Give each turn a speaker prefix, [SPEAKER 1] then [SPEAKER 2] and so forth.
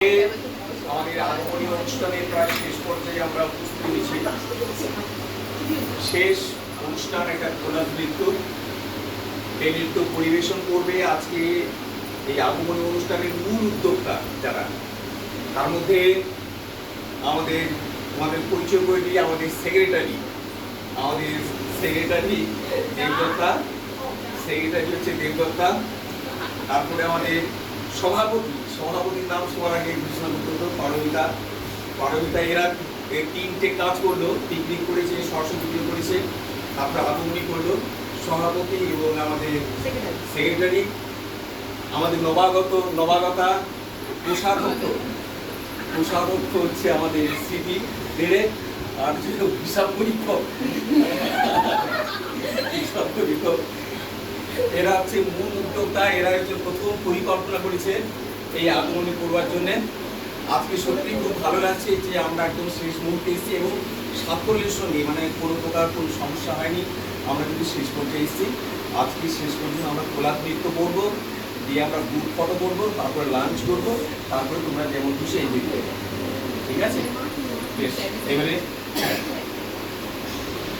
[SPEAKER 1] আমাদের আগমনী অনুষ্ঠানের প্রায় শেষ পর্যায়ে আমরা উপস্থিত হয়েছি। শেষ অনুষ্ঠান একটা কোলাজ নৃত্য, এই নৃত্য পরিবেশন করবে আজকে এই আগমনী অনুষ্ঠানের মূল উদ্যোক্তা যারা, তার মধ্যে আমাদের পরিচয় করে দিয়ে আমাদের সেক্রেটারি দেবদত্তা, হচ্ছে দেবদত্তা। তারপরে আমাদের সভাপতির নাম সবার আগে ঘোষণা করতে হতো পারমিতা। এরা তিনটে কাজ করলো, পিকনিক করেছে, সরস্বতী পুজো করেছে, তারপরে আগমনী করলো। সভাপতি এবং আমাদের সেক্রেটারি, আমাদের নবাগতা কোষাধ্যক্ষ হচ্ছে আমাদের স্মৃতি দেড়ে, আর হিসাব পরীক্ষক এরা হচ্ছে মূল উদ্যোক্তা। এরা হচ্ছে প্রথম পরিকল্পনা করেছে এই আগমনী করবার জন্য। আজকে সত্যি খুব ভালো লাগছে যে আমরা একদম শেষ মুহূর্তে এসেছি এবং সাফল্যের সঙ্গে, মানে কোনো প্রকার কোনো সমস্যা হয়নি, আমরা কিন্তু শেষ পর্যায়ে এসেছি। আজকে শেষ পর্যন্ত আমরা কোলাজ নৃত্য করবো, দিয়ে আমরা গ্রুপ ফটো করবো, তারপরে লাঞ্চ করবো, তারপরে তোমরা যেমন খুশি এনজয় করবে। ঠিক আছে? বেশ, এবারে